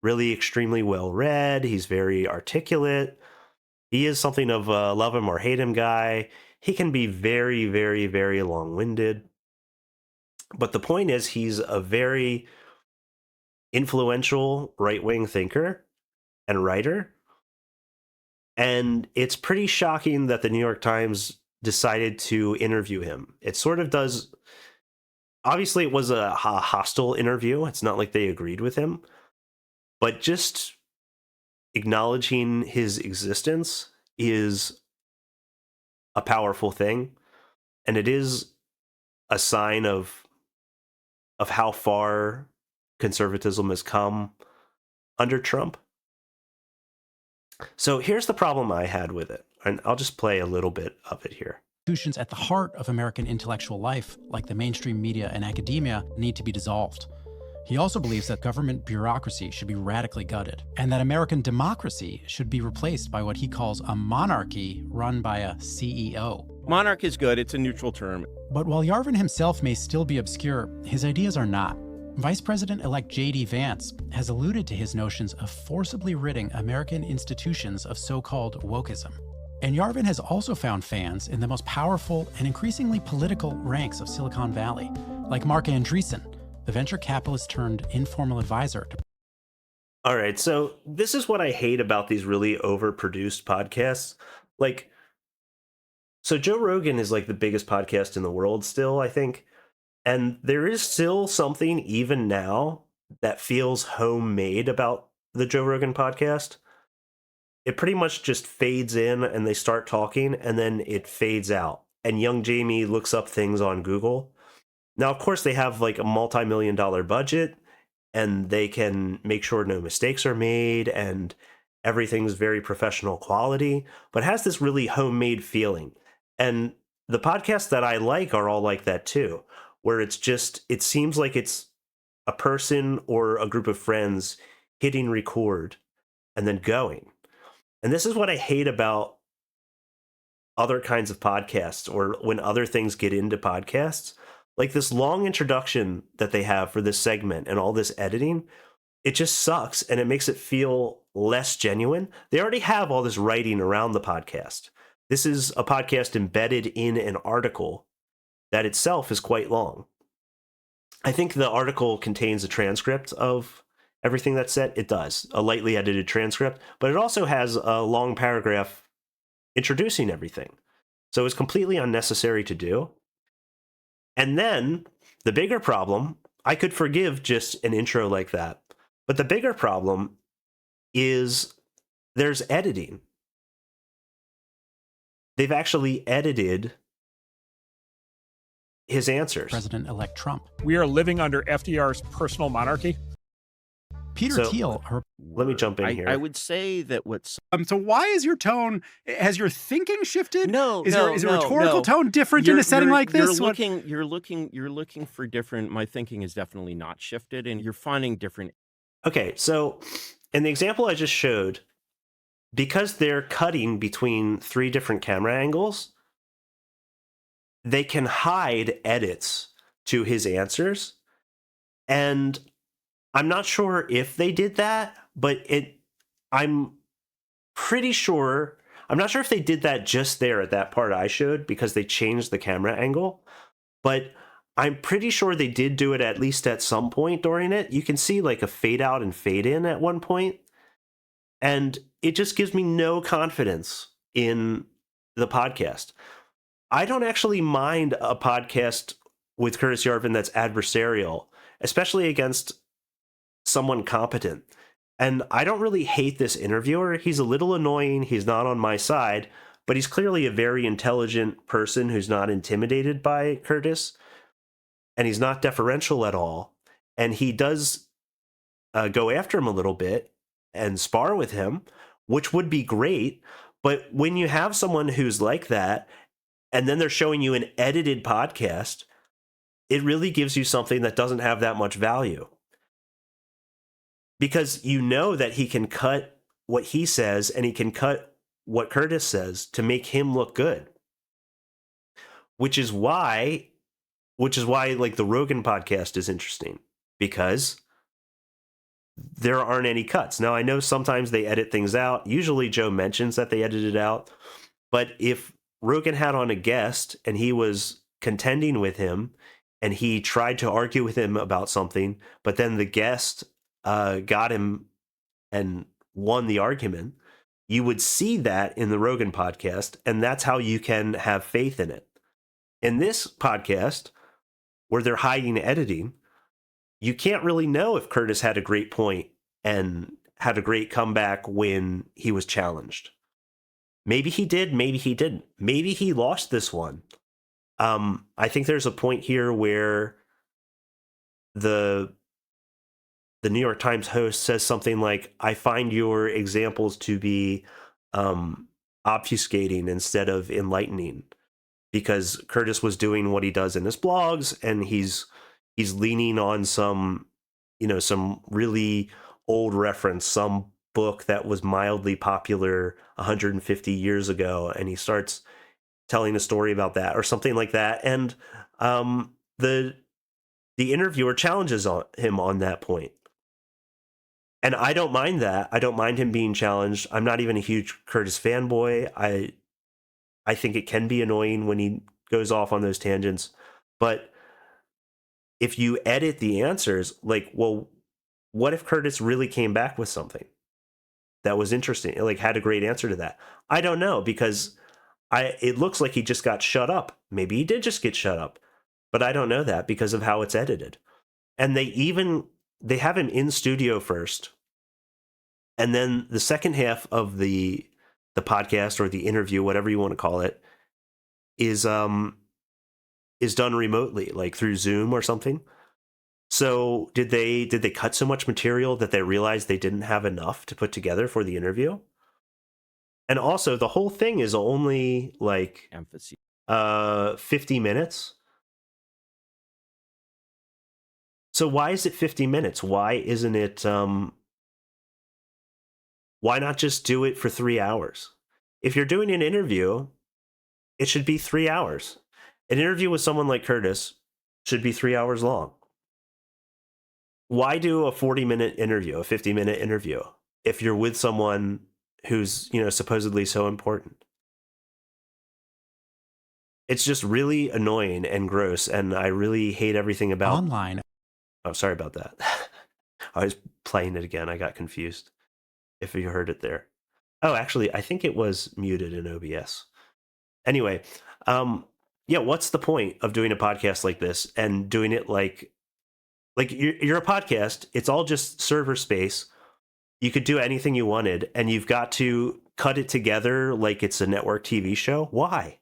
really extremely well read. He's very articulate. He is something of a love him or hate him guy. He can be very, very, very long-winded. But the point is, he's a very influential right-wing thinker and writer. And it's pretty shocking that the New York Times decided to interview him. It sort of does. Obviously, it was a hostile interview. It's not like they agreed with him. But just acknowledging his existence is a powerful thing, and it is a sign of how far conservatism has come under Trump. So here's the problem I had with it, and I'll just play a little bit of it here. Institutions at the heart of American intellectual life, like the mainstream media and academia, need to be dissolved. He also believes that government bureaucracy should be radically gutted, and that American democracy should be replaced by what he calls a monarchy run by a CEO. Monarch is good. It's a neutral term. But while Yarvin himself may still be obscure, his ideas are not. Vice President-elect J.D. Vance has alluded to his notions of forcibly ridding American institutions of so-called wokeism. And Yarvin has also found fans in the most powerful and increasingly political ranks of Silicon Valley, like Mark Andreessen, the venture capitalist turned informal advisor to. All right, so this is what I hate about these really overproduced podcasts. Like, so Joe Rogan is like the biggest podcast in the world still, I think. And there is still something even now that feels homemade about the Joe Rogan podcast. It pretty much just fades in and they start talking and then it fades out. And young Jamie looks up things on Google. Now, of course, they have like a multi-million-dollar budget and they can make sure no mistakes are made and everything's very professional quality, but it has this really homemade feeling. And the podcasts that I like are all like that too, where it's just, it seems like it's a person or a group of friends hitting record and then going. And this is what I hate about other kinds of podcasts or when other things get into podcasts. Like this long introduction that they have for this segment and all this editing, it just sucks and it makes it feel less genuine. They already have all this writing around the podcast. This is a podcast embedded in an article that itself is quite long. I think the article contains a transcript of everything that's said. It does, a lightly edited transcript, but it also has a long paragraph introducing everything. So it's completely unnecessary to do. And then the bigger problem, I could forgive just an intro like that, but the bigger problem is there's editing. They've actually edited his answers. President-elect Trump. We are living under FDR's personal monarchy. Peter So, Thiel. Let me jump in here. I would say that what's So why is your tone? Has your thinking shifted? no, Is no, there, is no, a rhetorical no. tone different in a setting like this? You're looking for different. My thinking is definitely not shifted, and you're finding different. Okay, so in the example I just showed, because they're cutting between 3 different camera angles, they can hide edits to his answers. And I'm not sure if they did that, but I'm pretty sure, I'm not sure if they did that just there at that part I showed because they changed the camera angle, but I'm pretty sure they did do it at least at some point during it. You can see like a fade out and fade in at one point, and it just gives me no confidence in the podcast. I don't actually mind a podcast with Curtis Yarvin that's adversarial, especially against someone competent. And I don't really hate this interviewer. He's a little annoying. He's not on my side, but he's clearly a very intelligent person who's not intimidated by Curtis. And he's not deferential at all. And he does go after him a little bit and spar with him, which would be great. But when you have someone who's like that, and then they're showing you an edited podcast, it really gives you something that doesn't have that much value. Because you know that he can cut what he says and he can cut what Curtis says to make him look good. Which is why like the Rogan podcast is interesting, because there aren't any cuts. Now I know sometimes they edit things out. Usually Joe mentions that they edited it out, but if Rogan had on a guest and he was contending with him and he tried to argue with him about something, but then the guest got him and won the argument, you would see that in the Rogan podcast, and that's how you can have faith in it. In this podcast, where they're hiding editing, you can't really know if Curtis had a great point and had a great comeback when he was challenged. Maybe he did, maybe he didn't. Maybe he lost this one. I think there's a point here where the New York Times host says something like, I find your examples to be obfuscating instead of enlightening, because Curtis was doing what he does in his blogs, and he's leaning on some really old reference, some book that was mildly popular 150 years ago, and he starts telling a story about that or something like that. And the the interviewer challenges him on that point. And I don't mind that. I don't mind him being challenged. I'm not even a huge Curtis fanboy. I think it can be annoying when he goes off on those tangents. But if you edit the answers, like, well, what if Curtis really came back with something that was interesting, like had a great answer to that? I don't know, because it looks like he just got shut up. Maybe he did just get shut up, but I don't know that because of how it's edited. And they have him in studio first, and then the second half of the podcast or the interview, whatever you want to call it, is done remotely, like through Zoom or something. So did they cut so much material that they realized they didn't have enough to put together for the interview? And also, the whole thing is only like Emphasis. 50 minutes. So why is it 50 minutes? Why isn't it why not just do it for 3 hours? If you're doing an interview, it should be 3 hours. An interview with someone like Curtis should be 3 hours long. Why do a 40-minute interview, a 50-minute interview, if you're with someone who's, supposedly so important? It's just really annoying and gross, and I really hate everything about... Online. Oh, sorry about that. I was playing it again. I got confused if you heard it there. Oh, actually, I think it was muted in OBS. Anyway, yeah, what's the point of doing a podcast like this and doing it like you're a podcast? It's all just server space. You could do anything you wanted, and you've got to cut it together like it's a network TV show. Why?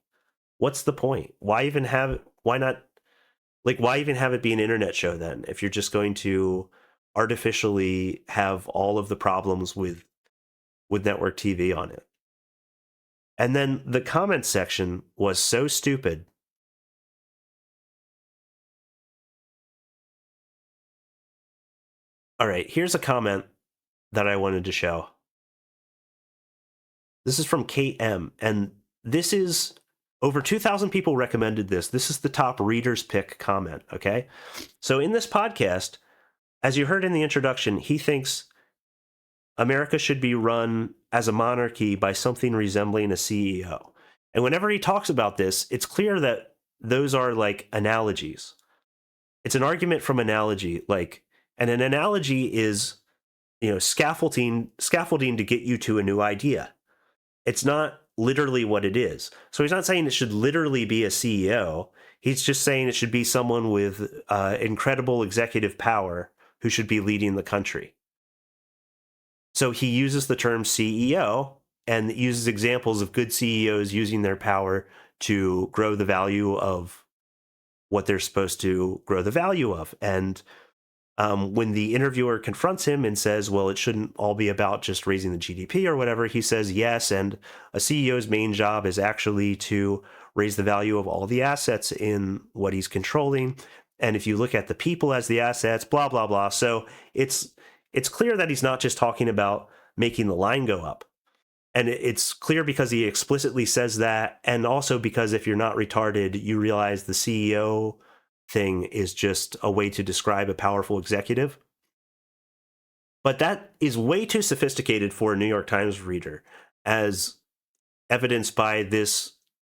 What's the point? Why even have it be an internet show then, if you're just going to artificially have all of the problems with network TV on it? And then the comment section was so stupid. All right, here's a comment that I wanted to show. This is from Kate M, and this is over 2,000 people recommended this. This is the top reader's pick comment, okay? So in this podcast, as you heard in the introduction, he thinks America should be run as a monarchy by something resembling a CEO. And whenever he talks about this, it's clear that those are like analogies. It's an argument from analogy, and an analogy is, scaffolding to get you to a new idea. It's not literally what it is. So he's not saying it should literally be a CEO. He's just saying it should be someone with incredible executive power who should be leading the country. So he uses the term CEO and uses examples of good CEOs using their power to grow the value of what they're supposed to grow the value of. And when the interviewer confronts him and says, well, it shouldn't all be about just raising the GDP or whatever, he says, yes, and a CEO's main job is actually to raise the value of all the assets in what he's controlling. And if you look at the people as the assets, blah, blah, blah. So it's clear that he's not just talking about making the line go up. And it's clear because he explicitly says that, and also because if you're not retarded, you realize the CEO thing is just a way to describe a powerful executive. But that is way too sophisticated for a New York Times reader, as evidenced by this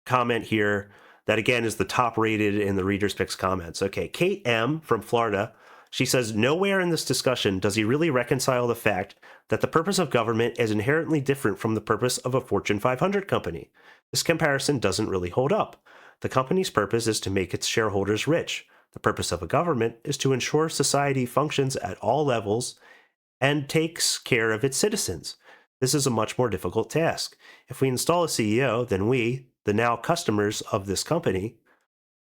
comment here that, again, is the top rated in the Reader's Picks comments. Okay, Kate M. from Florida, she says, nowhere in this discussion does he really reconcile the fact that the purpose of government is inherently different from the purpose of a Fortune 500 company. This comparison doesn't really hold up. The company's purpose is to make its shareholders rich. The purpose of a government is to ensure society functions at all levels and takes care of its citizens. This is a much more difficult task. If we install a CEO, then we, the now customers of this company,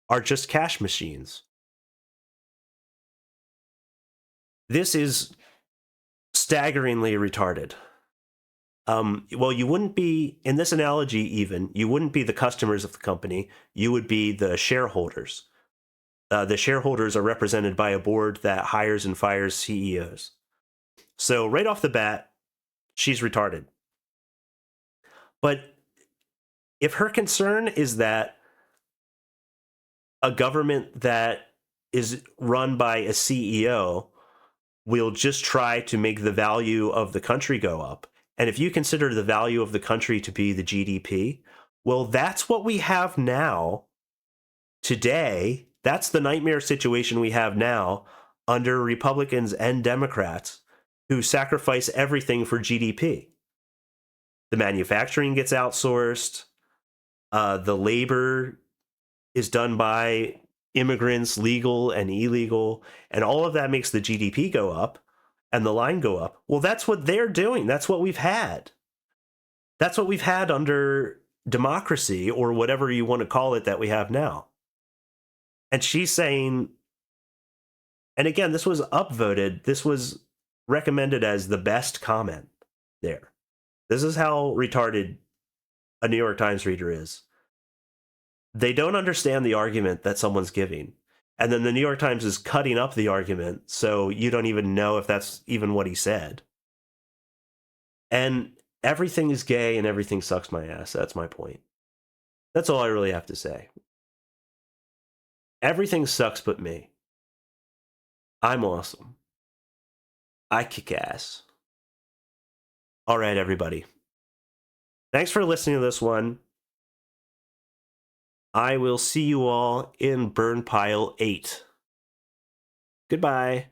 are just cash machines. This is staggeringly retarded. Well, you wouldn't be, in this analogy even, you wouldn't be the customers of the company, you would be the shareholders. The shareholders are represented by a board that hires and fires CEOs. So right off the bat, she's retarded. But if her concern is that a government that is run by a CEO will just try to make the value of the country go up. And if you consider the value of the country to be the GDP, well, that's what we have now today. That's the nightmare situation we have now under Republicans and Democrats who sacrifice everything for GDP. The manufacturing gets outsourced. The labor is done by immigrants, legal and illegal, and all of that makes the GDP go up and the line go up. Well, that's what they're doing. That's what we've had. That's what we've had under democracy, or whatever you want to call it, that we have now. And she's saying, and again, this was upvoted, this was recommended as the best comment there. This is how retarded a New York Times reader is. They don't understand the argument that someone's giving. And then the New York Times is cutting up the argument, so you don't even know if that's even what he said. And everything is gay and everything sucks my ass. That's my point. That's all I really have to say. Everything sucks but me. I'm awesome. I kick ass. All right, everybody. Thanks for listening to this one. I will see you all in Burn Pile 8. Goodbye.